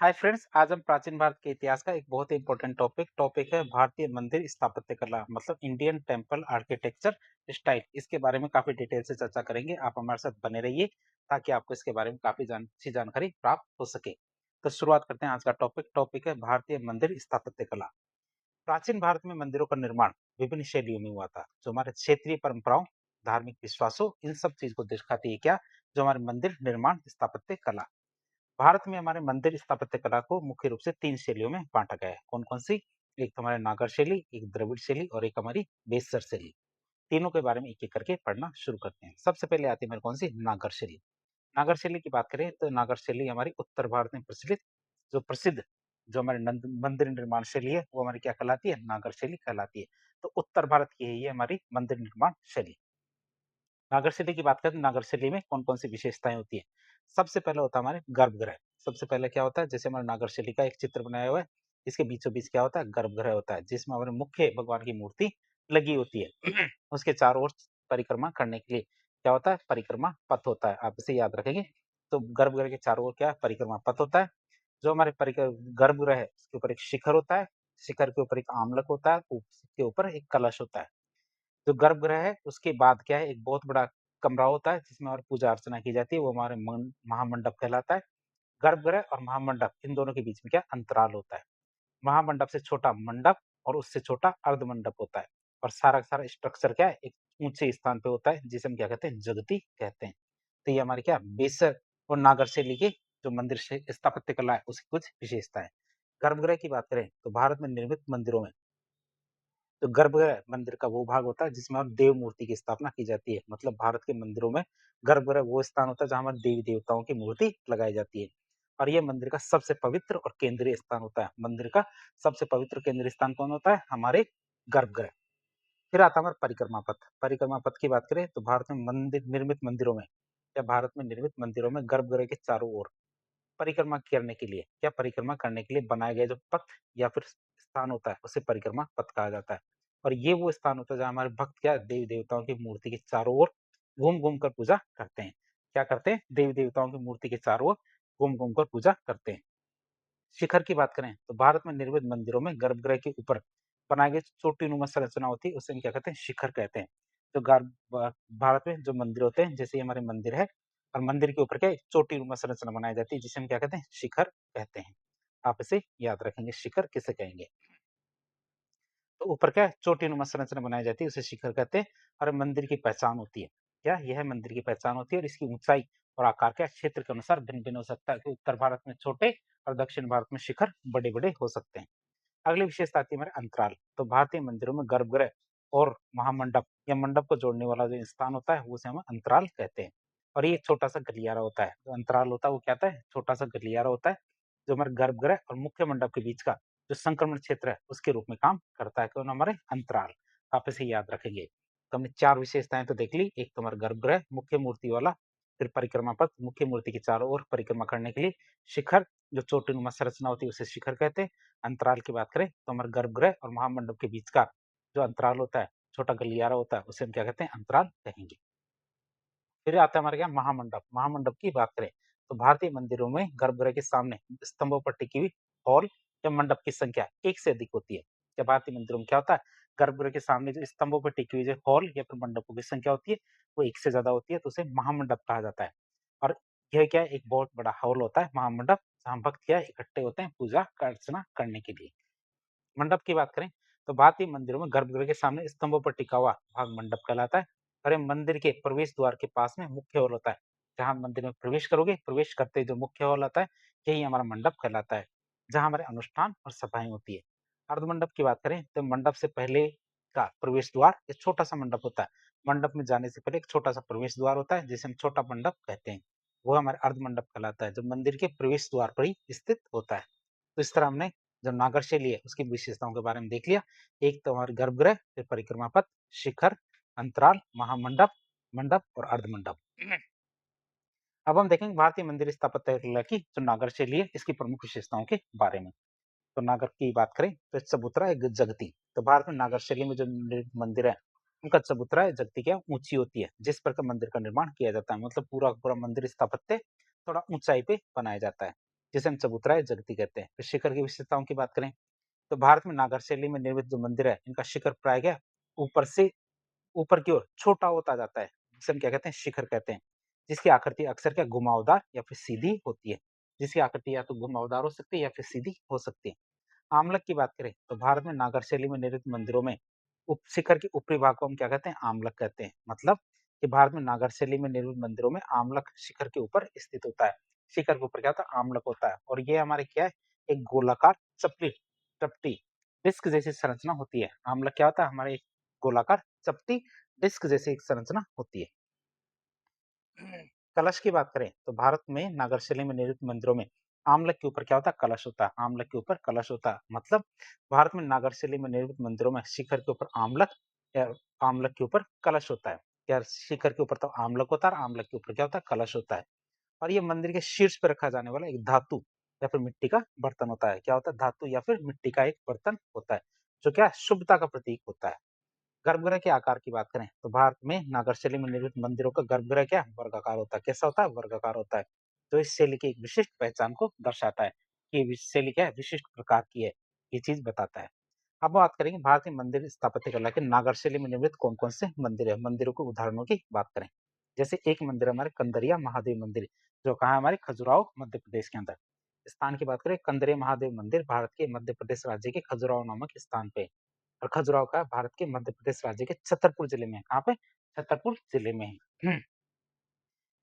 Hi friends, आज हम प्राचीन भारत के इतिहास का एक बहुत ही इंपॉर्टेंट टॉपिक है भारतीय मंदिर स्थापत्य कला मतलब इंडियन टेम्पल आर्किटेक्चर स्टाइल। इसके बारे में काफी डिटेल से चर्चा करेंगे। आप हमारे साथ बने रहिए ताकि आपको इसके बारे में काफी अच्छी जानकारी प्राप्त हो सके। तो शुरुआत करते हैं। आज का टॉपिक है भारतीय मंदिर स्थापत्य कला। प्राचीन भारत में मंदिरों का निर्माण विभिन्न शैलियों में हुआ था, जो हमारे क्षेत्रीय परंपराओं, धार्मिक विश्वासों, इन सब चीज को दिखाती है क्या, जो हमारे मंदिर निर्माण स्थापत्य कला। भारत में हमारे मंदिर स्थापत्य कला को मुख्य रूप से 3 शैलियों में बाँटा गया है। कौन-कौन सी? एक तो हमारे नागर शैली, एक द्रविड़ शैली और एक हमारी बेसर शैली। तीनों के बारे में एक-एक करके पढ़ना शुरू करते हैं। सबसे पहले आती है हमारी कौन-सी? नागर शैली। नागर शैली की बात करें तो नागर शैली हमारी उत्तर भारत में प्रसिद्ध जो हमारे नंद मंदिर निर्माण शैली है, वो हमारी क्या कहलाती है? नागर शैली कहलाती है। तो उत्तर भारत की है ये हमारी मंदिर निर्माण शैली। नागर शैली की बात करें तो नागर शैली में कौन-कौन सी विशेषताएँ होती हैं? सबसे पहले होता है हमारे गर्भगृह। सबसे पहले क्या होता है, जैसे हमारे नागर शैली का एक चित्र बनाया हुआ है, इसके बीचों-बीच क्या होता है? गर्भगृह होता है, जिसमें हमारे मुख्य भगवान की मूर्ति लगी होती है। उसके चारों ओर परिक्रमा करने के लिए क्या होता है? परिक्रमा पथ होता है। आप इसे याद रखेंगे। तो गर्भगृह के चारों ओर क्या है? परिक्रमा पथ होता है। जो हमारे गर्भगृह है, उसके ऊपर एक शिखर होता है, शिखर के ऊपर एक आमलक होता है, उसके ऊपर एक कलश होता है। जो गर्भगृह है उसके बाद क्या है, एक बहुत बड़ा कमरा होता है जिसमें हमारी पूजा अर्चना की जाती है, वो हमारे महामंडप कहलाता है। गर्भगृह और महामंडप इन दोनों के बीच में क्या अंतराल होता है। महामंडप से छोटा मंडप और उससे छोटा अर्धमंडप होता है। और सारा का सारा स्ट्रक्चर क्या है, एक ऊंचे स्थान पे होता है जिसे हम क्या कहते हैं, जगती कहते हैं। तो ये हमारी क्या बेसर और नागर शैली की जो मंदिर स्थापत्य कला है उसकी कुछ विशेषता है। गर्भगृह की बात करें तो भारत में निर्मित मंदिरों में तो गर्भगृह मंदिर का वो भाग होता है जिसमें और देव मूर्ति की स्थापना की जाती है। मतलब भारत के मंदिरों में गर्भगृह वो स्थान होता है जहाँ हमारे देवी देवताओं की मूर्ति लगाई जाती है। और ये मंदिर का सबसे पवित्र और केंद्रीय स्थान होता है। मंदिर का सबसे पवित्र केंद्रीय स्थान कौन होता है? हमारे गर्भगृह। फिर आता है हमारा परिक्रमा पथ। परिक्रमा पथ की बात करें तो भारत में भारत में निर्मित मंदिरों में गर्भगृह के चारों ओर परिक्रमा करने के लिए परिक्रमा करने के लिए बनाए गए जो पथ या फिर स्थान होता है उसे परिक्रमा पथ कहा जाता है। और ये वो स्थान होता है जहाँ हमारे भक्त क्या देवी देवताओं की मूर्ति के चारों ओर घूम घूम कर पूजा करते हैं। क्या करते हैं? देवी देवताओं की मूर्ति के चारों ओर घूम घूम कर पूजा करते हैं। शिखर की बात करें तो भारत में निर्मित मंदिरों में गर्भगृह के ऊपर बनाई गई चोटीनुमा संरचना होती है उसे हम क्या कहते हैं? शिखर कहते हैं। तो भारत में जो मंदिर होते हैं जैसे हमारे मंदिर है और मंदिर के ऊपर क्या है? चोटीनुमा संरचना बनाई जाती है जिसे हम क्या कहते हैं? शिखर कहते हैं। आप इसे याद रखेंगे, शिखर किसे कहेंगे। तो ऊपर क्या है? चोटीनुमा संरचना बनाई जाती है उसे शिखर कहते हैं। और मंदिर की पहचान होती है क्या, यह मंदिर की पहचान होती है। और इसकी ऊंचाई और आकार क्या क्षेत्र के अनुसार भिन्न भिन्न हो सकता है कि उत्तर भारत में छोटे और दक्षिण भारत में शिखर बड़े बड़े हो सकते हैं। अगली विशेषता आती है हमारे अंतराल। तो भारतीय मंदिरों में गर्भगृह और महामंडप या मंडप को जोड़ने वाला जो स्थान होता है वो उसे हम अंतराल कहते हैं। और ये छोटा सा गलियारा होता है। जो अंतराल होता है वो क्या होता है? छोटा सा गलियारा होता है जो हमारे गर्भगृह और मुख्य मंडप के बीच का जो संक्रमण क्षेत्र है उसके रूप में काम करता है। कौन? हमारे अंतराल। आप इसे याद रखेंगे। तो हमने 4 विशेषताएं तो देख ली। एक तो हमारा गर्भगृह मुख्य मूर्ति वाला, फिर परिक्रमा पथ मुख्य मूर्ति के चारों ओर परिक्रमा करने के लिए, शिखर जो चोटीनुमा संरचना होती है उसे शिखर कहते हैं। अंतराल की बात करें तो हमारे गर्भगृह और महामंडप के बीच का जो अंतराल होता है, छोटा गलियारा होता है, उसे हम क्या कहते हैं? अंतराल कहेंगे। फिर आता है हमारे क्या? महामंडप। महामंडप की बात करें तो भारतीय मंदिरों में गर्भगृह के सामने स्तंभों पर टिकी हुई हॉल या मंडप की संख्या एक से अधिक होती है। क्या भारतीय मंदिरों में क्या होता है? गर्भगृह के सामने जो स्तंभों पर टिकी हुई जो हॉल या फिर मंडपों की संख्या होती है वो एक से ज्यादा होती है, तो उसे महामंडप कहा जाता है। और यह क्या है? एक बहुत बड़ा हॉल होता है महामंडप, जहाँ भक्त क्या है? इकट्ठे होते हैं पूजा अर्चना करने के लिए। मंडप की बात करें तो भारतीय मंदिरों में गर्भगृह के सामने स्तंभों पर टिका हुआ भाग मंडप कहलाता है। और ये मंदिर के प्रवेश द्वार के पास में मुख्य हॉल होता है। जहां मंदिर में प्रवेश करोगे, प्रवेश करते ही जो मुख्य हॉल आता है यही हमारा मंडप कहलाता है, जहां हमारे अनुष्ठान और सभाएं होती है। अर्धमंडप की बात करें तो मंडप से पहले का प्रवेश द्वार एक छोटा सा मंडप होता है। मंडप में जाने से पहले एक छोटा सा प्रवेश द्वार होता है जिसे हम छोटा मंडप कहते हैं। वो हमारे अर्धमंडप कहलाता है, जो मंदिर के प्रवेश द्वार पर ही स्थित होता है। तो इस तरह हमने जो नागर शैली है उसकी विशेषताओं के बारे में देख लिया। एक तो हमारे गर्भगृह, फिर परिक्रमा पथ, शिखर, अंतराल, महामंडप, मंडप और अर्धमंडप। अब हम देखेंगे भारतीय मंदिर स्थापत्य कला की जो नागर शैली है इसकी प्रमुख विशेषताओं के बारे में। तो नागर की बात करें तो चबूतरा एक जगती। तो भारत में नागर शैली में जो मंदिर है उनका चबूतरा है जगती क्या ऊंची होती है, जिस प्रकार मंदिर का निर्माण किया जाता है। मतलब पूरा पूरा मंदिर स्थापत्य थोड़ा ऊंचाई पे बनाया जाता है। जिसे हम चबूतरा जगती कहते हैं। फिर शिखर की विशेषताओं की बात करें तो भारत में नागर शैली में निर्मित जो मंदिर है इनका शिखर प्रायः ऊपर से ऊपर की ओर छोटा होता जाता है, जिसे हम क्या कहते हैं शिखर कहते हैं, जिसकी आकृति अक्सर क्या घुमावदार या फिर सीधी होती है, जिसकी आकृति या तो घुमावदार हो सकती है या फिर सीधी हो सकती है। आमलक की बात करें तो भारत में नागर शैली में निर्मित मंदिरों में उप शिखर के ऊपरी भाग को हम क्या कहते हैं आमलक कहते हैं। मतलब कि भारत में नागर शैली में निर्मित मंदिरों में आमलक शिखर के ऊपर स्थित होता है। शिखर के ऊपर क्या होता है आमलक होता है और ये हमारे क्या है एक गोलाकार चपटी चपटी डिस्क जैसी संरचना होती है। आमलक क्या होता है हमारे एक गोलाकार चपटी डिस्क जैसी एक संरचना होती है। कलश की बात करें तो भारत में नागरशैली में निर्मित मंदिरों में आमलक के ऊपर क्या होता है कलश होता है। आमलक के ऊपर कलश होता है मतलब भारत में नागरशैली में निर्मित मंदिरों में शिखर के ऊपर आमलक या आमलक के ऊपर कलश होता है। या शिखर के ऊपर तो आमलक होता है और आमलक के ऊपर क्या होता है कलश होता है। और ये मंदिर के शीर्ष पर रखा जाने वाला एक धातु या फिर मिट्टी का बर्तन होता है। क्या होता है धातु या फिर मिट्टी का एक बर्तन होता है जो क्या शुभता का प्रतीक होता है। गर्भगृह के आकार की बात करें तो भारत में नागर शैली में निर्मित मंदिरों का गर्भगृह क्या वर्गाकार होता है। कैसा होता है वर्गाकार होता है। तो इस शैली की एक विशिष्ट पहचान को दर्शाता है कि ये शैली क्या है विशिष्ट प्रकार की है। ये चीज बताता है। अब बात करेंगे भारतीय मंदिर स्थापत्य कला के नागर शैली में निर्मित कौन कौन से मंदिर है। मंदिरों के उदाहरणों की बात करें जैसे एक मंदिर हमारे कंदरिया महादेव मंदिर जो कहा है हमारे खजुराहो मध्य प्रदेश के अंदर। स्थान की बात करें कंदरिया महादेव मंदिर भारत के मध्य प्रदेश राज्य के खजुराहो नामक स्थान पे और खजुराहो का भारत के मध्य प्रदेश राज्य के छतरपुर जिले में है। कहाँ पे छतरपुर जिले में है।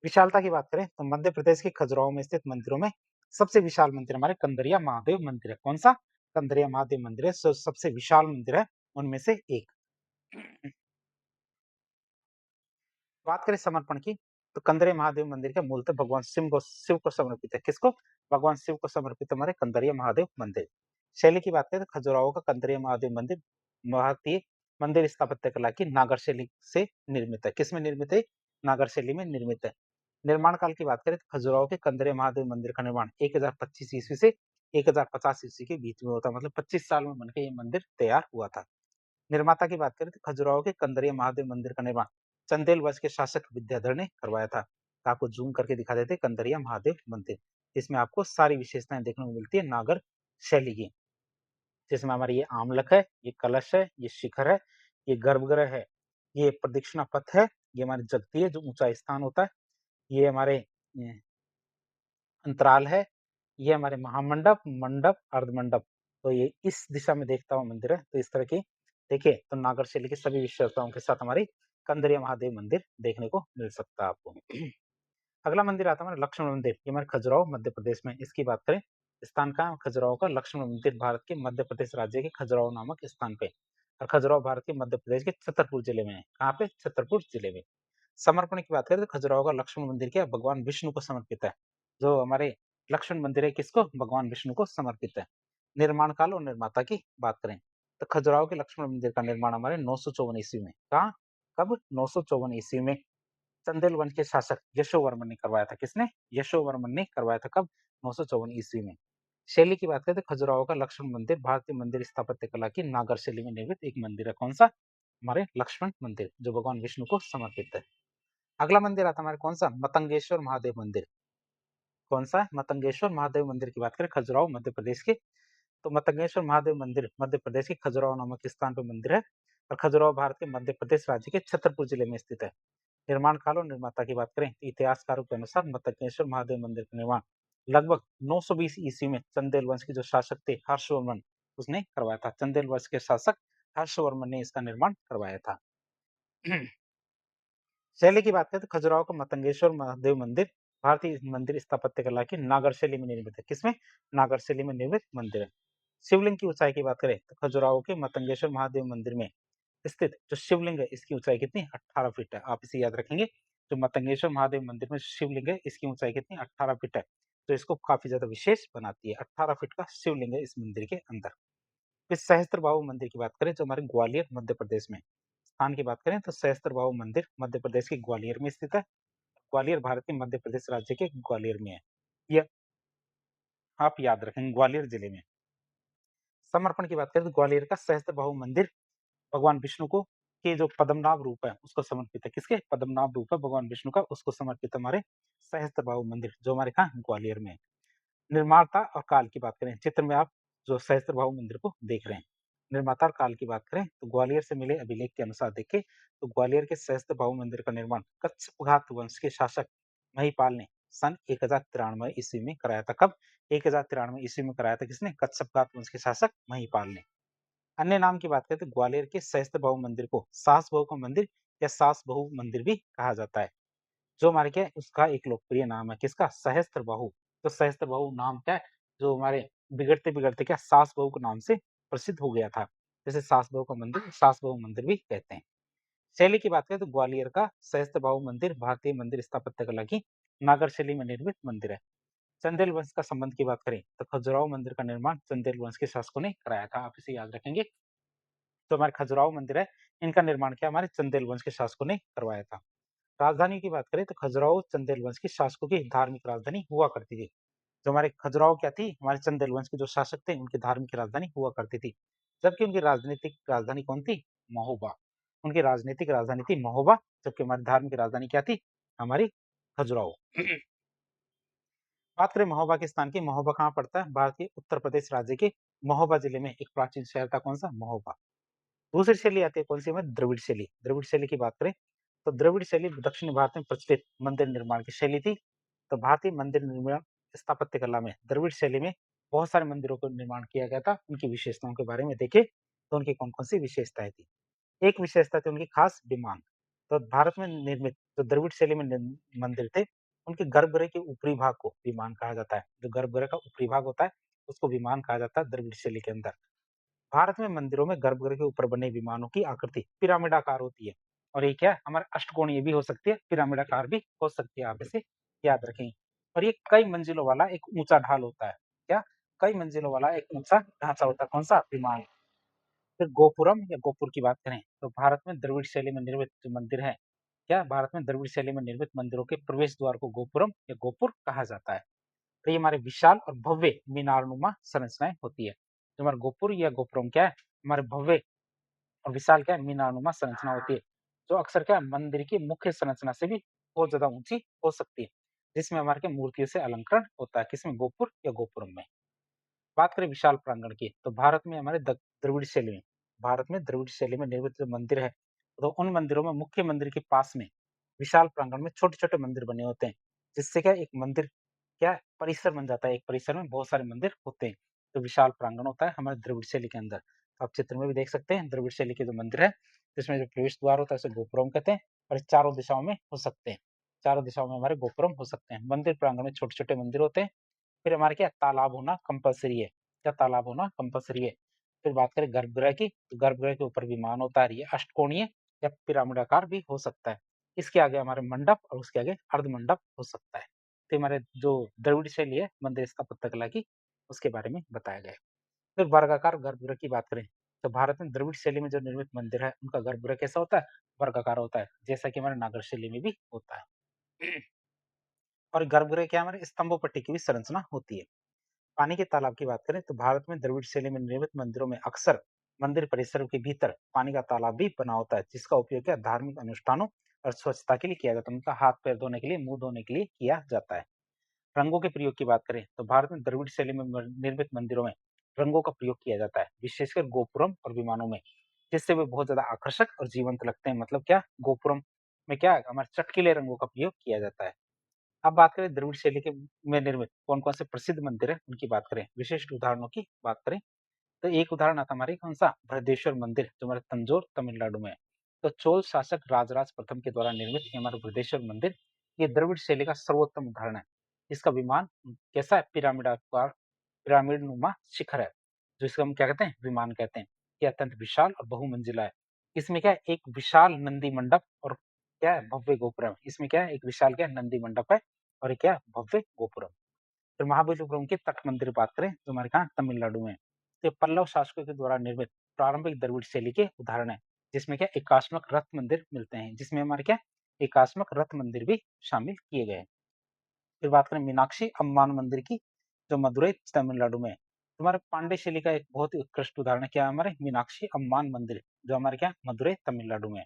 विशालता की बात करें तो मध्य प्रदेश के खजुराहो में स्थित मंदिरों में सबसे विशाल मंदिर हमारे कंदरिया महादेव मंदिर है। कौन सा कंदरिया महादेव मंदिर है सबसे विशाल मंदिर है उनमें से एक। बात करें समर्पण की तो कंदरिया महादेव मंदिर का मूलतः भगवान शिव को समर्पित है। किसको भगवान शिव को समर्पित हमारे कंदरिया महादेव मंदिर। शैली की बात करें तो खजुराहो का कंदरिया महादेव मंदिर भारतीय मंदिर स्थापत्य कला की नागर शैली से निर्मित है। किसमें निर्मित है नागर शैली में निर्मित है। निर्माण काल की बात करें तो खजुराहो के कंदरिया महादेव मंदिर का निर्माण 1025 ईस्वी से 1050 ईस्वी के बीच में होता मतलब 25 साल में बनकर ये मंदिर तैयार हुआ था। निर्माता की बात करें तो खजुराहो के कंदरिया महादेव मंदिर का निर्माण चंदेल वंश के शासक विद्याधर ने करवाया था। तो आपको जूम करके दिखा देते कंदरिया महादेव मंदिर। इसमें आपको सारी विशेषताएं देखने को मिलती है नागर शैली की, जिसमें हमारी ये आमलक है, ये कलश है, ये शिखर है, ये गर्भगृह है, ये प्रदक्षिणा पथ है, ये हमारी जगती है जो ऊंचा स्थान होता है, ये हमारे अंतराल है, ये हमारे महामंडप मंडप अर्धमंडप। तो ये इस दिशा में देखता हुआ मंदिर है। तो इस तरह की देखिए तो नागर शैली की सभी विशेषताओं के साथ हमारी कंदरिया महादेव मंदिर देखने को मिल सकता है आपको। अगला मंदिर आता है हमारा लक्ष्मण मंदिर। ये हमारे खजुराहो मध्य प्रदेश में इसकी बात करें स्थान कहाँ खजुराहो का लक्ष्मण मंदिर भारत के मध्य प्रदेश राज्य के खजुराहो नामक स्थान पे और खजुराहो भारत के मध्य प्रदेश के छतरपुर जिले में है। कहाँ पे छतरपुर जिले में। समर्पण की बात करें तो खजुराहो का लक्ष्मण मंदिर क्या भगवान विष्णु को समर्पित है। जो हमारे लक्ष्मण मंदिर है किसको भगवान विष्णु को समर्पित है। निर्माण काल और निर्माता की बात करें तो खजुराहो के लक्ष्मण मंदिर का निर्माण हमारे 954 ईस्वी में कहा कब 954 ईस्वी में चंदेल वंश के शासक यशोवर्मन ने करवाया था। किसने यशोवर्मन ने करवाया था कब 954 ईस्वी में। शैली की बात करें तो खजुराहो का लक्ष्मण मंदिर भारतीय मंदिर स्थापत्य कला की नागर शैली में निर्मित एक मंदिर है। कौन सा हमारे लक्ष्मण मंदिर जो भगवान विष्णु को समर्पित है। अगला मंदिर आता है हमारे कौन सा मतंगेश्वर महादेव मंदिर। कौन सा मतंगेश्वर महादेव मंदिर की बात करें खजुराहो मध्य प्रदेश के तो मतंगेश्वर महादेव मंदिर मध्य प्रदेश के खजुराहो नामक स्थान पर मंदिर है और खजुराहो भारत के मध्य प्रदेश राज्य के छतरपुर जिले में स्थित है। निर्माण काल और निर्माता की बात करें तो इतिहासकारों के अनुसार मतंगेश्वर महादेव मंदिर का निर्माण लगभग 920 ईस्वी में चंदेल वंश के जो शासक थे हर्षवर्मन उसने करवाया था। चंदेल वंश के शासक हर्षवर्मन ने इसका निर्माण करवाया था। शैली की बात करें तो खजुराहो का मतंगेश्वर महादेव मंदिर भारतीय मंदिर स्थापत्य कला की नागर शैली में निर्मित है। किसमें नागर शैली में निर्मित मंदिर है। शिवलिंग की ऊंचाई की बात करें तो खजुराहो के मतंगेश्वर महादेव मंदिर में स्थित जो शिवलिंग है इसकी ऊंचाई कितनी 18 फीट है। आप इसे याद रखेंगे जो मतंगेश्वर महादेव मंदिर में शिवलिंग है इसकी ऊंचाई कितनी 18 फीट है। तो इसको काफी ज्यादा विशेष बनाती है। 18 फीट का शिवलिंग है इस मंदिर के अंदर। फिर सहस्त्रबाहु मंदिर की बात करें जो हमारे ग्वालियर मध्य प्रदेश में स्थान की बात करें तो सहस्त्रबाहु मंदिर मध्य प्रदेश के ग्वालियर में स्थित है। ग्वालियर भारत के मध्य प्रदेश राज्य के ग्वालियर में है। यह आप याद रखेंगे ग्वालियर जिले में। समर्पण की बात करें तो ग्वालियर का सहस्त्रबाहु मंदिर भगवान विष्णु को के जो पद्मनाभ रूप है उसको समर्पित है। किसके पद्मनाभ रूप है भगवान विष्णु का उसको समर्पित हमारे सहस्त्रबाहु मंदिर जो हमारे कहा ग्वालियर में है। निर्माता और काल की बात करें, चित्र में आप जो सहस्त्रबाहु मंदिर को देख रहे हैं, निर्माता और काल की बात करें तो ग्वालियर से मिले अभिलेख के अनुसार देखें तो ग्वालियर के सहस्त्रबाहु मंदिर का निर्माण कच्छपघात वंश के शासक महिपाल ने सन 1093 ईस्वी में कराया था। कब? 1093 ईस्वी में कराया था। किसने? कच्छपघात वंश के शासक महिपाल ने। अन्य नाम की बात करें तो ग्वालियर के सहस्त्रबाहु मंदिर को सास बहू का मंदिर या सास बहू मंदिर भी कहा जाता है। जो हमारे क्या है उसका एक लोकप्रिय नाम है, किसका? सहस्त्रबाहु। तो सहस्त्रबाहु नाम क्या है जो हमारे बिगड़ते बिगड़ते क्या सास बहू के नाम से प्रसिद्ध हो गया था। जैसे सास बहू का मंदिर सास बहू मंदिर भी कहते हैं। शैली की बात करें तो ग्वालियर का सहस्त्रबाहु मंदिर भारतीय मंदिर स्थापत्य कला की नागर शैली में निर्मित मंदिर है। चंदेल वंश का संबंध की बात करें तो खजुराहो मंदिर का निर्माण चंदेल वंश के शासकों ने कराया था। आप इसे याद रखेंगे। तो हमारे खजुराहो मंदिर है, इनका निर्माण क्या हमारे चंदेल वंश के शासकों ने करवाया था। राजधानी की बात करें तो खजुराहो चंदेल वंश के शासकों की धार्मिक राजधानी हुआ करती थी। जो हमारे खजुराहो क्या थी, हमारे चंदेल वंश के जो शासक थे उनकी धार्मिक राजधानी हुआ करती थी। जबकि उनकी राजनीतिक राजधानी कौन थी? महोबा। उनकी राजनीतिक राजधानी थी महोबा, जबकि हमारी धार्मिक राजधानी क्या थी? हमारी खजुराहो। बात करें महोबा के स्थान की, महोबा कहाँ पड़ता है? भारत के उत्तर प्रदेश राज्य के महोबा जिले में एक प्राचीन शहर था। कौन सा? महोबा। दूसरी शैली आती है कौन सी हमें? द्रविड़ शैली। द्रविड़ शैली की बात करें तो द्रविड़ शैली दक्षिण भारत में प्रचलित मंदिर निर्माण की शैली थी। तो भारतीय मंदिर निर्माण स्थापत्य कला में द्रविड़ शैली में बहुत सारे मंदिरों का निर्माण किया गया था। उनकी विशेषताओं के बारे में देखें तो उनकी कौन कौन सी विशेषताएं थी। एक विशेषता थी उनकी खास विमान। तो भारत में निर्मित जो द्रविड़ शैली में मंदिर थे उनके गर्भगृह के ऊपरी भाग को विमान कहा जाता है। जो गर्भगृह का ऊपरी भाग होता है उसको विमान कहा जाता है द्रविड़ शैली के अंदर। भारत में मंदिरों में गर्भगृह के ऊपर बने विमानों की आकृति पिरामिडाकार होती है। और ये क्या है? हमारे अष्टकोणीय भी हो सकती है, पिरामिडाकार भी हो सकती है। आप इसे याद रखें। और ये कई मंजिलों वाला एक ऊंचा ढाल होता है। क्या? कई मंजिलों वाला एक ऊंचा ढांचा होता है। कौन सा? विमान। फिर गोपुरम या गोपुर की बात करें तो भारत में द्रविड़ शैली में निर्मित जो मंदिर है, क्या भारत में द्रविड़ शैली में निर्मित मंदिरों के प्रवेश द्वार को गोपुरम या गोपुर कहा जाता है। तो ये हमारे विशाल और भव्य मीनारनुमा संरचनाएं होती है। जो हमारे गोपुर या गोपुरम क्या है? हमारे भव्य और विशाल क्या है? मीनारनुमा संरचना होती है। जो अक्सर क्या है? मंदिर की मुख्य संरचना से भी बहुत ज्यादा ऊंची हो सकती है। जिसमें हमारे क्या मूर्तियों से अलंकरण होता है। किसमें? गोपुर या गोपुरम में। बात करें विशाल प्रांगण की तो भारत में हमारे द्रविड़ शैली में भारत में द्रविड़ शैली में निर्मित जो मंदिर है तो उन मंदिरों में मुख्य मंदिर के पास में विशाल प्रांगण में छोटे छोटे मंदिर बने होते हैं। जिससे क्या एक मंदिर क्या है? परिसर बन जाता है। एक परिसर में बहुत सारे मंदिर होते हैं। तो विशाल प्रांगण होता है हमारे द्रविड़ शैली के अंदर। तो आप चित्र में भी देख सकते हैं द्रविड़ शैली के जो मंदिर है जिसमें जो प्रवेश द्वार होता है उसे गोपुरम कहते हैं। और चारों दिशाओं में हो सकते हैं। चारों दिशाओं में हमारे गोपुरम हो सकते हैं। मंदिर प्रांगण में छोटे छोटे मंदिर होते हैं। फिर हमारे क्या तालाब होना कंपल्सरी है। क्या तालाब होना कंपल्सरी है। फिर बात करें गर्भगृह की तो गर्भगृह के ऊपर विमान होता है। ये अष्टकोणीय या पिरामिडाकार भी हो सकता है। इसके आगे हमारे मंडप और उसके आगे अर्ध मंडप हो सकता है। तो हमारे जो द्रविड़ शैली है मंदिर स्थापत्य कला की उसके बारे में बताया गया है। फिर वर्गाकार गर्भगृह की बात करें तो भारत में द्रविड़ शैली में जो निर्मित मंदिर है उनका गर्भगृह कैसा होता है? वर्गाकार होता है। जैसा कि हमारे नागर शैली में भी होता है। और गर्भगृह क्या हमारे स्तंभों पर टिकी हुई संरचना होती है। पानी के तालाब की बात करें तो भारत में द्रविड़ शैली में निर्मित मंदिरों में अक्सर मंदिर परिसरों के भीतर पानी का तालाब भी बना होता है। जिसका उपयोग क्या धार्मिक अनुष्ठानों और स्वच्छता के लिए किया जाता है। उनका हाथ पैर धोने के लिए मुंह धोने के लिए किया जाता है। रंगों के प्रयोग की बात करें तो भारत में द्रविड़ शैली में निर्मित मंदिरों में रंगों का प्रयोग किया जाता है। विशेषकर गोपुरम और विमानों में। जिससे वे बहुत ज्यादा आकर्षक और जीवंत लगते हैं। मतलब क्या गोपुरम में क्या हमारे चटकीले रंगों का प्रयोग किया जाता है। अब बात करें द्रविड़ शैली के में निर्मित कौन-कौन से प्रसिद्ध मंदिर हैं, उनकी बात करें, विशिष्ट उदाहरणों की बात करें, तो एक उदाहरण आता है हमारे कौन-सा? बृहदेश्वर मंदिर जो हमारे तंजौर तमिलनाडु में है। तो चोल शासक राजराज प्रथम के द्वारा निर्मित ये हमारा बृहदेश्वर मंदिर, ये द्रविड़ शैली का सर्वोत्तम उदाहरण है। इसका विमान कैसा है? पिरामिडाकार पिरामिडनुमा शिखर है, जो इसको हम क्या कहते हैं? विमान कहते हैं। ये अत्यंत विशाल और बहुमंजिला है। इसमें क्या है? एक विशाल नंदी मंडप और क्या है? भव्य गोपुरम। इसमें क्या है? एक विशाल क्या है? नंदी मंडप है और ये क्या है? भव्य गोपुरम। फिर महाबलीपुरम के तट मंदिर की बात करें जो हमारे कहाँ तमिलनाडु में है। तो ये पल्लव शासकों के द्वारा निर्मित प्रारंभिक द्रविड़ शैली के उदाहरण है। जिसमें क्या एकात्मक रथ मंदिर मिलते हैं। जिसमें हमारे क्या एकात्मक रथ मंदिर भी शामिल किए गए हैं। फिर बात करें मीनाक्षी अम्मान मंदिर की जो मदुरई तमिलनाडु में है। तो हमारे पांड्य शैली का एक बहुत ही उत्कृष्ट उदाहरण है क्या हमारे मीनाक्षी अम्मान मंदिर जो हमारे क्या मदुरई तमिलनाडु में है।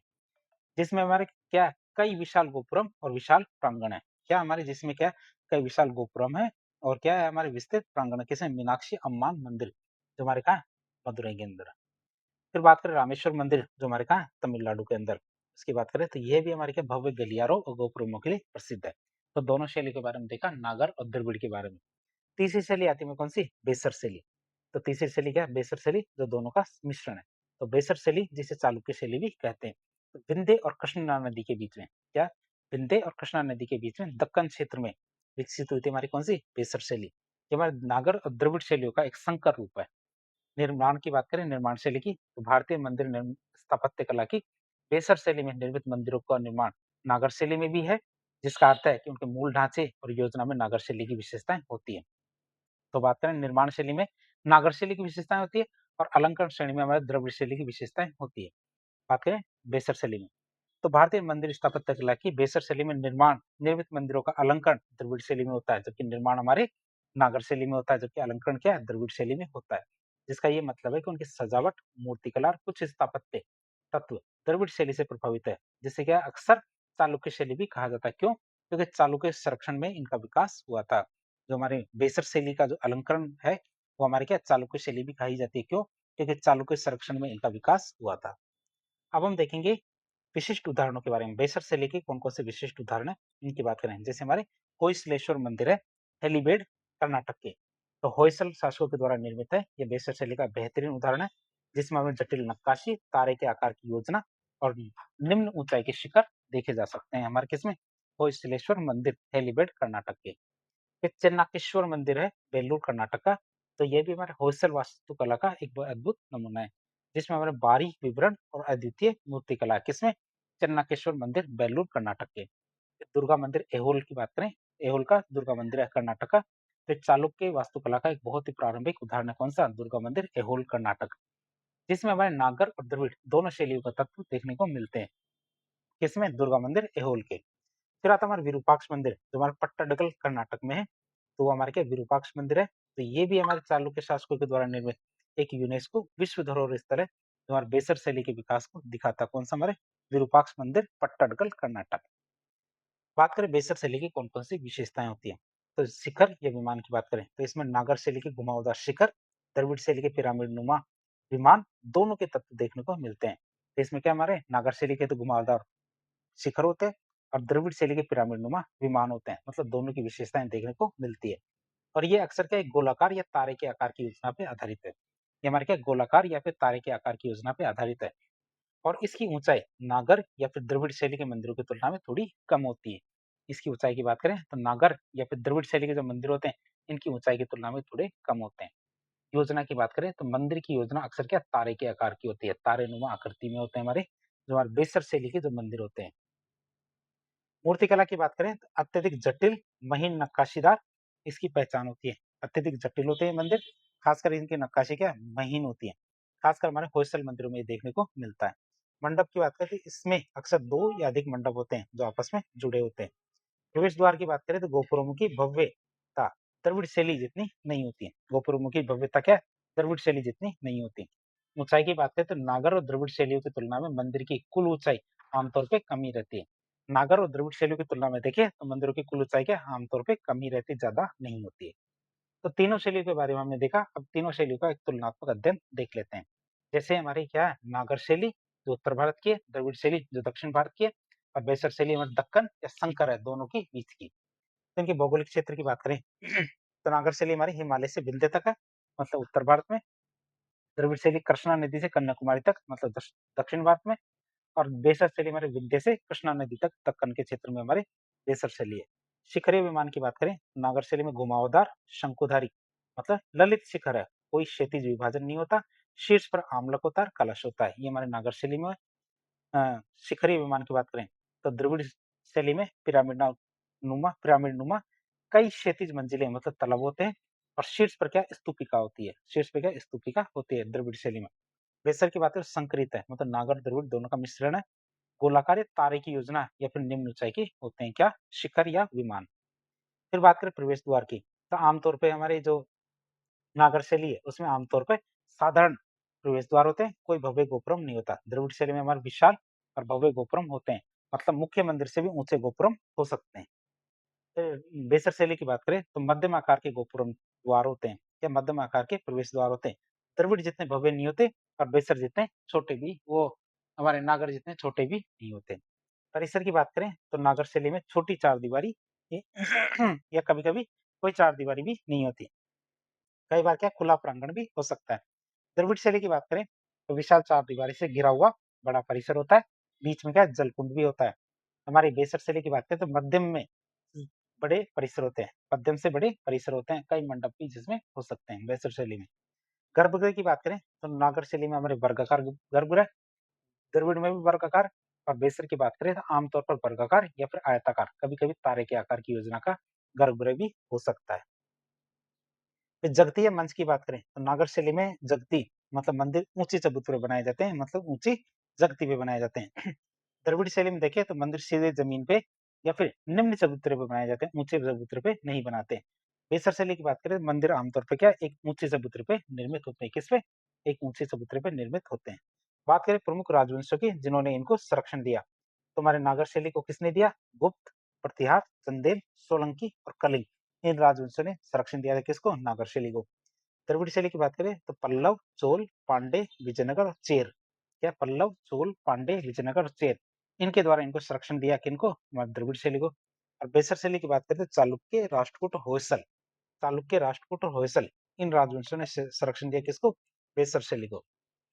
जिसमें हमारे क्या कई विशाल गोपुरम और विशाल प्रांगण है। क्या हमारे जिसमें क्या कई विशाल गोपुरम है और क्या है हमारे विस्तृत प्रांगण किसे मीनाक्षी अम्मान मंदिर जो हमारे कहाँ है मदुरई के अंदर। फिर बात करें रामेश्वर मंदिर जो हमारे कहाँ है तमिलनाडु के अंदर, इसकी बात करें तो ये भी हमारे क्या भव्य गलियारों और गोपुरमों के लिए प्रसिद्ध है। तो दोनों शैली के बारे में देखा, नागर और द्रविड़ के बारे में। तीसरी शैली आती है कौन सी, बेसर शैली। तो तीसरी शैली क्या है, बेसर शैली, जो दोनों का मिश्रण है। तो बेसर शैली जिसे चालुक्य शैली भी कहते हैं। तो विंध्य और कृष्णा नदी के बीच में क्या, विंध्य और कृष्णा नदी के बीच में दक्कन क्षेत्र में विकसित हुई थी हमारी कौन सी, बेसर शैली। ये हमारे नागर और द्रविड़ शैलियों का एक संकर रूप है। निर्माण की बात करें, निर्माण शैली की, तो भारतीय मंदिर स्थापत्य कला की बेसर शैली में निर्मित मंदिरों का निर्माण नागर शैली में भी है, जिसका अर्थ है कि उनके मूल ढांचे और योजना में नागर शैली की विशेषताएं होती है। तो बात करें निर्माण शैली में नागर शैली की विशेषताएं होती है, और अलंकरण श्रेणी में हमारे द्रविड़ शैली की विशेषताएं होती है। बात करें बेसर शैली में, तो भारतीय मंदिर स्थापत्य कला की बेसर शैली में निर्माण निर्मित मंदिरों का अलंकरण द्रविड़ शैली में होता है, जबकि निर्माण हमारे नागर शैली में होता है, जबकि अलंकरण क्या है, द्रविड़ शैली में होता है। जिसका ये मतलब है कि उनकी सजावट, मूर्तिकला और कुछ स्थापत्य तत्व द्रविड़ शैली से प्रभावित है, जिससे क्या अक्सर चालुक्य शैली भी कहा जाता है। क्यों, क्योंकि चालुक्य संरक्षण में इनका विकास हुआ था। जो हमारे बेसर शैली का जो अलंकरण है वो हमारे क्या चालुक्य शैली भी कही जाती है। क्यों, क्योंकि चालुक्य संरक्षण में इनका विकास हुआ था। अब हम देखेंगे विशिष्ट उदाहरणों के बारे में। बेसर शैली के कौन कौन से विशिष्ट उदाहरण है इनकी बात करें। जैसे हमारे होयसलेश्वर मंदिर है हेलीबेड कर्नाटक के, तो होयसल शासकों के द्वारा निर्मित है। यह बेसर शैली का बेहतरीन उदाहरण है, जिसमें हमें जटिल नक्काशी, तारे के आकार की योजना और निम्न ऊंचाई के शिखर देखे जा सकते हैं हमारे किसमें, होयसलेश्वर मंदिर हेलीबेड कर्नाटक के। फिर चेन्नाकेश्वर मंदिर है बेलूर कर्नाटक का, तो ये भी हमारे होयसल वास्तुकला का एक अद्भुत नमूना है, जिसमें हमारे बारीक विवरण और अद्वितीय मूर्तिकला है। किसमें, चेन्नाकेश्वर मंदिर बेलूर कर्नाटक के। दुर्गा मंदिर एहोल की बात करें, एहोल का दुर्गा मंदिर है कर्नाटक का। फिर चालुक्य वास्तुकला का एक बहुत ही प्रारंभिक उदाहरण है कौन सा, दुर्गा मंदिर एहोल कर्नाटक, जिसमें हमारे नागर और द्रविड़ दोनों शैलियों का तत्व देखने को मिलते हैं। किसमें, दुर्गा मंदिर एहोल के। फिर आता है हमारा विरूपाक्ष मंदिर जो हमारे पट्टाडकल कर्नाटक में है, तो वो हमारे क्या विरूपाक्ष मंदिर है। तो ये भी हमारे चालुक्य शासकों के द्वारा निर्मित एक यूनेस्को विश्व धरोहर स्थल है, जो हमारे बेसर शैली के विकास को दिखाता है। कौन सा, हमारे विरूपाक्ष मंदिर पट्टाडकल कर्नाटक। बात करें बेसर शैली की कौन कौन सी विशेषताएं होती है, तो शिखर या विमान की बात करें तो इसमें नागर शैली के घुमावदार शिखर, द्रविड़ शैली के पिरामिड नुमा विमान दोनों के तत्व देखने को मिलते हैं। तो इसमें क्या, हमारे नागर शैली के तो घुमावदार शिखर होते हैं और द्रविड़ शैली के पिरामिड नुमा विमान होते हैं, मतलब दोनों की विशेषताएं देखने को मिलती है। और ये अक्सर क्या एक गोलाकार या तारे के आकार की योजना पे आधारित है। ये हमारे क्या गोलाकार या फिर तारे के आकार की योजना पे आधारित है, और इसकी ऊंचाई नागर या फिर द्रविड़ शैली के मंदिरों की तुलना में थोड़ी कम होती है। इसकी ऊंचाई की बात करें तो नागर या फिर द्रविड़ शैली के जो मंदिर होते हैं इनकी ऊंचाई की तुलना में थोड़े कम होते हैं। योजना की बात करें तो मंदिर की योजना अक्सर क्या तारे के आकार की होती है, तारे नुमा आकृति में होते हैं हमारे जो हमारे बेसर शैली के जो मंदिर होते हैं। मूर्तिकला की बात करें तो अत्यधिक जटिल, महीन नक्काशीदार इसकी पहचान होती है। अत्यधिक जटिल होते हैं मंदिर, खासकर इनकी नक्काशी क्या महीन होती है, खासकर हमारे होयसल मंदिरों में देखने को मिलता है। मंडप की बात करें तो इसमें अक्सर 2 या अधिक मंडप होते हैं जो आपस में जुड़े होते हैं। प्रवेश द्वार की बात करें तो गोपुरमुखी भव्यता द्रविड़ शैली जितनी नहीं होती है। गोपुरमुखी भव्यता क्या है, द्रविड़ शैली जितनी नहीं होती। ऊंचाई की बात करें तो नागर और द्रविड़ शैलियों की तुलना में मंदिर की कुल ऊंचाई आमतौर पे कम ही रहती है। नागर और द्रविड़ शैलियों की तुलना में देखें तो मंदिरों की कुल ऊंचाई क्या आमतौर पे कम ही रहती, ज्यादा नहीं होती है। तो तीनों शैलियों के बारे में हमने देखा, अब तीनों शैलियों का एक तुलनात्मक अध्ययन देख लेते हैं। जैसे हमारी क्या है, नागर शैली जो उत्तर भारत की है, द्रविड़ शैली जो दक्षिण भारत की है, और बेसर शैली हमारे दक्कन या संकर है दोनों की बीच की। तो इनके भौगोलिक क्षेत्र की बात करें तो नागर शैली हमारी हिमालय से विंध्य तक है, मतलब उत्तर भारत में। द्रविड़ शैली कृष्णा नदी से कन्याकुमारी तक, मतलब दक्षिण भारत में। और बेसर शैली हमारे विंध्य से कृष्णा नदी तक दक्कन के क्षेत्र में हमारे बेसर शैली है। शिखरीय विमान की बात करें, नागर शैली में घुमावदार शंकुधारी मतलब ललित शिखर है, कोई क्षैतिज विभाजन नहीं होता, शीर्ष पर आमलक होता है, कलश होता है। ये हमारे नागर शैली में शिखरीय विमान की बात करें तो द्रविड़ शैली में पिरामिड नुमा कई क्षैतिज मंजिलें मतलब तलब होते हैं, और शीर्ष पर क्या स्तूपिका होती है, शीर्ष पर क्या स्तूपिका होती है द्रविड़ शैली में। बेसर की बात करें संकरित है, मतलब नागर द्रविड़ दोनों का मिश्रण है, गोलाकार या तारे की योजना या फिर निम्न ऊंचाई के होते हैं क्या, शिखर या विमान। फिर बात करें प्रवेश द्वार की, तो आमतौर पे हमारे जो नागर शैली है उसमें आमतौर पे साधारण प्रवेश द्वार होते हैं, कोई भव्य गोपुरम नहीं होता। द्रविड़ शैली में हमारे विशाल और भव्य गोपुरम होते हैं, मतलब मुख्य मंदिर से भी ऊंचे गोपुरम हो सकते हैं। बेसर शैली की बात करें तो मध्यम आकार के गोपुरम द्वार होते हैं या मध्यम आकार के प्रवेश द्वार होते हैं। द्रविड़ जितने भव्य नहीं होते और बेसर जितने छोटे भी वो हमारे नागर जितने छोटे भी नहीं होते। परिसर की बात करें तो नागर शैली में छोटी चारदीवारी या कभी-कभी कोई चारदीवारी भी नहीं होती। कई बार क्या खुला प्रांगण भी हो सकता है। द्रविड़ शैली की बात करें तो विशाल चारदीवारी से घिरा हुआ बड़ा परिसर होता है। बीच में क्या जलकुंड भी होता है। हमारी बेसर शैली की बात करें तो मध्यम में बड़े परिसर होते हैं, मध्यम से बड़े परिसर होते हैं, कई मंडप भी जिसमें हो सकते हैं बेसर शैली में। गर्भगृह की बात करें तो नागर शैली में हमारे वर्गाकार गर्भगृह, द्रविड़ में भी वर्गाकार और बेसर की बात करें तो आमतौर पर वर्गाकार या फिर आयताकार, कभी-कभी तारे के आकार की योजना का गर्भगृह भी हो सकता है। फिर जगती या मंच की बात करें तो नागर शैली में जगती मतलब मंदिर ऊंची चबूतरे बनाए जाते हैं, मतलब ऊंची जगती पे बनाए जाते हैं। द्रविड़ शैली में देखें तो मंदिर सीधे जमीन पे या फिर निम्न चबूतरे पे बनाए जाते हैं, ऊंचे चबूतरे पे नहीं बनाते। बेसर शैली की बात करें तो मंदिर आमतौर पे क्या एक ऊंचे चबूतरे पे निर्मित होते हैं। किस पे? एक ऊंचे चबूतरे पे निर्मित होते हैं। बात करें प्रमुख राजवंशों की जिन्होंने इनको संरक्षण दिया तो हमारे नागर शैली को किसने दिया? गुप्त, प्रतिहार, चंदेल, सोलंकी और कलिंग, इन राजवंशों ने संरक्षण दिया था किसको? नागर शैली को। द्रविड़ शैली की बात करें तो पल्लव, चोल, पांडे, विजयनगर और चेर, क्या पल्लव, चोल, पांडे, विजयनगर और चेर, इनके द्वारा इनको संरक्षण दिया किनको? हमारे द्रविड़ शैली को। और बेसर शैली की बात करें तो चालुक्य, राष्ट्रकूट, होयसल, चालुक्य, राष्ट्रकूट और होयसल, इन राजवंशों ने संरक्षण दिया किसको? बेसर शैली को।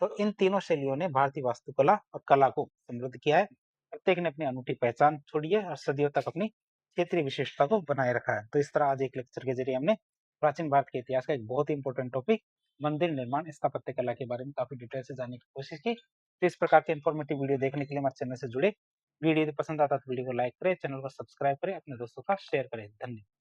तो इन तीनों शैलियों ने भारतीय वास्तुकला और कला को समृद्ध किया है। प्रत्येक ने अपनी अनूठी पहचान छोड़ी है और सदियों तक अपनी क्षेत्रीय विशेषता को बनाए रखा है। तो इस तरह आज एक लेक्चर के जरिए हमने प्राचीन भारत के इतिहास का एक बहुत ही इंपॉर्टेंट टॉपिक मंदिर निर्माण स्थापत्य कला के बारे में काफी डिटेल से जानने की कोशिश की। तो इस प्रकार के इन्फॉर्मेटिव वीडियो देखने के लिए हमारे चैनल से जुड़े। वीडियो यदि पसंद आता तो वीडियो को लाइक करें, चैनल को सब्सक्राइब करें, अपने दोस्तों का शेयर करें। धन्यवाद।